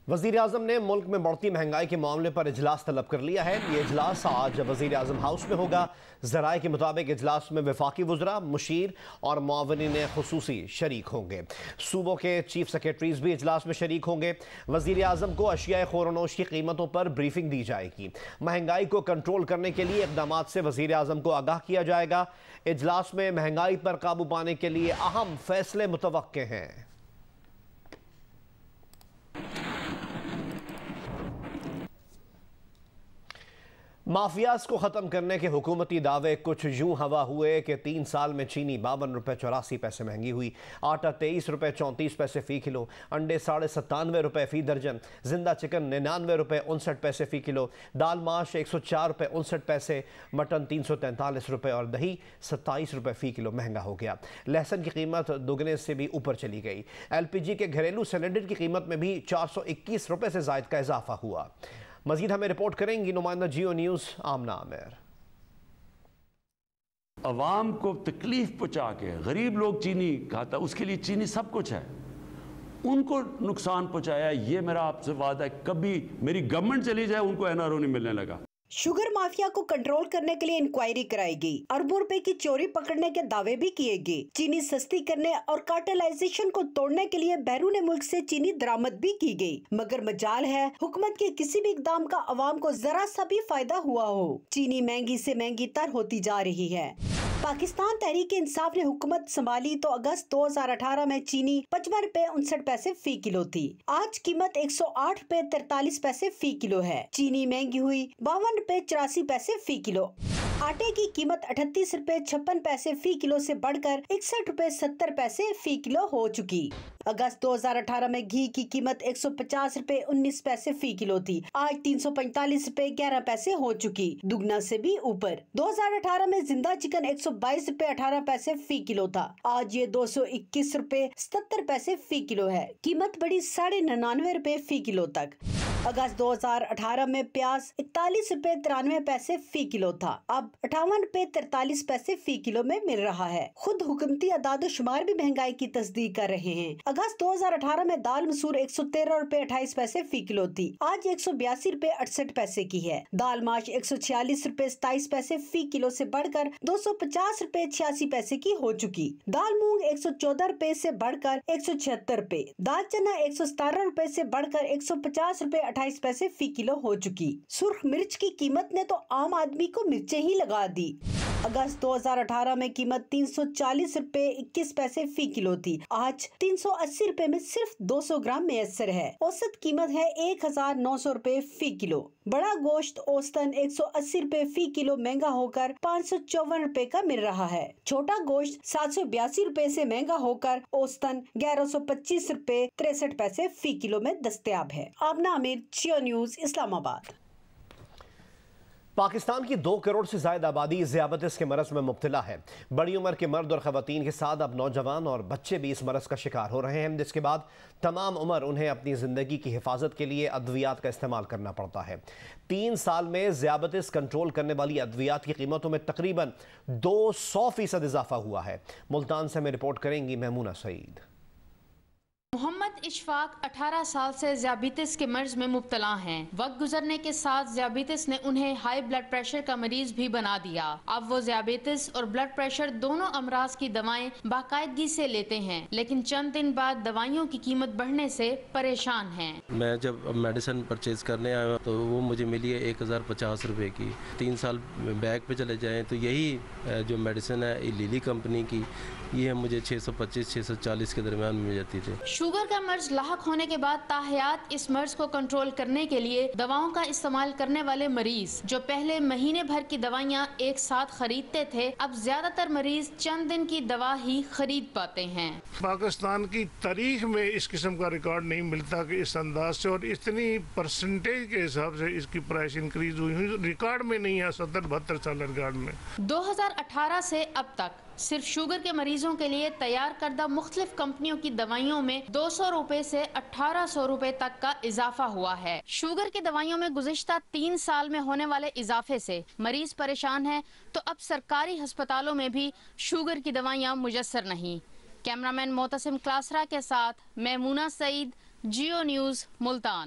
वज़ीर आज़म ने मुल्क में बढ़ती महंगाई के मामले पर इजलास तलब कर लिया है। ये इजलास आज वज़ीर आज़म हाउस में होगा। ज़राए के मुताबिक इजलास में वफाकी वज़रा, मुशीर और मुआविनीन खुसूसी शरीक होंगे। सूबों के चीफ सेक्रेटरीज भी इजलास में शरीक होंगे। वज़ीर आज़म को अशिया ख़ोरनोश की कीमतों पर ब्रीफिंग दी जाएगी। महंगाई को कंट्रोल करने के लिए इक़दाम से वज़ीर आज़म को आगाह किया जाएगा। इजलास में महंगाई पर काबू पाने के लिए अहम फैसले मुतवक्के हैं। माफियाज को ख़त्म करने के हुकूमती दावे कुछ यूं हवा हुए कि 3 साल में चीनी 52 रुपये 84 पैसे महंगी हुई, आटा 23 रुपये 34 पैसे फ़ी किलो, अंडे 97.5 रुपये फ़ी दर्जन, जिंदा चिकन 99 रुपये 59 पैसे फ़ी किलो, दाल माश 104 रुपये 59 पैसे, मटन 343 रुपये और दही 27 रुपये फ़ी किलो महंगा हो गया। लहसुन की कीमत दोगुने से भी ऊपर चली गई। LPG के घरेलू सिलेंडर की कीमत में भी 421 रुपये से ज़ायद का इजाफा हुआ। मजीद हमें रिपोर्ट करेंगी नुमाइंदा जियो न्यूज़ आमना आमिर। अवाम को तकलीफ पहुंचा के गरीब लोग चीनी खाता, उसके लिए चीनी सब कुछ है, उनको नुकसान पहुंचाया। ये मेरा आपसे वादा है, कभी मेरी गवर्नमेंट चली जाए उनको NRO नहीं मिलने लगा। शुगर माफिया को कंट्रोल करने के लिए इंक्वायरी कराई गई। अरबों रुपए की चोरी पकड़ने के दावे भी किए गए। चीनी सस्ती करने और कार्टेलाइजेशन को तोड़ने के लिए बैरून मुल्क से चीनी दरामद भी की गई। मगर मजाल है हुकूमत के किसी भी इकदाम का अवाम को जरा सा भी फायदा हुआ हो। चीनी महंगी से महंगी तर होती जा रही है। पाकिस्तान तहरीक इंसाफ ने हुकूमत संभाली तो अगस्त 2018 में चीनी 55 रुपए 59 पैसे फ़ी किलो थी। आज कीमत 108 रुपए 43 पैसे फ़ी किलो है। चीनी महंगी हुई 52 रुपए 84 पैसे फ़ी किलो। आटे की कीमत 38 रुपए 56 पैसे फ़ी किलो से बढ़कर 61 रुपए 70 पैसे फ़ी किलो हो चुकी। अगस्त 2018 में घी की कीमत 150 रुपए 19 पैसे फ़ी किलो थी। आज 345 रुपए 11 पैसे हो चुकी, दुगना से भी ऊपर। 2018 में जिंदा चिकन 122 रुपए 18 पैसे फ़ी किलो था। आज ये 221 रुपए 77 पैसे फ़ी किलो है। कीमत बढ़ी 99.5 रुपए फ़ी किलो तक। अगस्त 2018 में प्याज 41 रुपए 93 पैसे फ़ी किलो था, अब 58 रुपए 43 पैसे फ़ी किलो में मिल रहा है। खुद हुकूमती अदाद-ओ-शुमार भी महंगाई की तस्दीक कर रहे हैं। अगस्त 2018 में दाल मसूर 113 रुपए 28 पैसे फ़ी किलो थी, आज 182 रुपए 68 पैसे की है। दाल माश 146 रुपए 27 पैसे फ़ी किलो से बढ़कर 250 रुपए 86 पैसे की हो चुकी। दाल मूंग 114 रुपए से बढ़कर 176 रुपए, दाल चना 117 रुपए से बढ़कर 150 रुपए 28 पैसे फ़ी किलो हो चुकी। सुर्ख मिर्च की कीमत ने तो आम आदमी को मिर्चें ही लगा दी। अगस्त 2018 में कीमत 340 रुपए 21 पैसे फ़ी किलो थी, आज 380 रुपए में सिर्फ 200 ग्राम मैसर है। औसत कीमत है 1900 रुपए फ़ी किलो। बड़ा गोश्त औसतन 180 रुपए फ़ी किलो महंगा होकर 554 रुपए का मिल रहा है। छोटा गोश्त 782 रुपए से महंगा होकर औसतन 1125 रुपए 63 पैसे फ़ी किलो में दस्तयाब है। आमना आमिर, जियो न्यूज़, इस्लामाबाद। पाकिस्तान की 2 करोड़ से ज़्यादा आबादी ज़ियाबतिस के मरज़ में मुब्तला है। बड़ी उम्र के मर्द और ख़वातीन के साथ अब नौजवान और बच्चे भी इस मरज़ का शिकार हो रहे हैं, जिसके बाद तमाम उम्र उन्हें अपनी ज़िंदगी की हिफाजत के लिए अद्वियात का इस्तेमाल करना पड़ता है। 3 साल में ज़ियाबतिस कंट्रोल करने वाली अद्वियात की कीमतों में तकरीबन 200% इजाफा हुआ है। मुल्तान से हमें रिपोर्ट करेंगी मैमूना सईद। मोहम्मद इशफाक 18 साल से ज़ियाबीतिस के मर्ज में मुब्तला हैं। वक्त गुजरने के साथ ज़ियाबीतिस ने उन्हें हाई ब्लड प्रेशर का मरीज भी बना दिया। अब वो ज़ियाबीतिस और ब्लड प्रेशर दोनों अमराज की दवाएं बाकायदगी से लेते हैं, लेकिन चंद दिन बाद दवाइयों की कीमत बढ़ने से परेशान हैं। मैं जब मेडिसिन परचेज करने आया तो वो मुझे मिली है 1050 रुपए की। 3 साल बैक पे चले जाएँ तो यही जो मेडिसिन है लिली कंपनी की, ये मुझे 625-640 के दरमियान मिल जाती थी। शुगर का मर्ज लाहक होने के बाद ताहयात इस मर्ज को कंट्रोल करने के लिए दवाओं का इस्तेमाल करने वाले मरीज जो पहले महीने भर की दवाइयाँ एक साथ खरीदते थे, अब ज्यादातर मरीज चंद दिन की दवा ही खरीद पाते हैं। पाकिस्तान की तारीख में इस किस्म का रिकॉर्ड नहीं मिलता कि इस अंदाज से और इतनी परसेंटेज के हिसाब से इसकी प्राइस इंक्रीज हुई रिकॉर्ड में नहीं है। 70-72 साल रिकॉर्ड में 2018 से अब तक सिर्फ शुगर के मरीजों के लिए तैयार करदा मुख्तलिफ कंपनियों की दवाइयों में 200 रुपए से 1800 रुपए तक का इजाफा हुआ है। शुगर की दवाइयों में गुज़िश्ता 3 साल में होने वाले इजाफे से मरीज परेशान है, तो अब सरकारी अस्पतालों में भी शुगर की दवाइयाँ मुयस्सर नहीं। कैमरामैन मोतसिम क्लासरा के साथ मैमूना सईद, जियो न्यूज़, मुल्तान।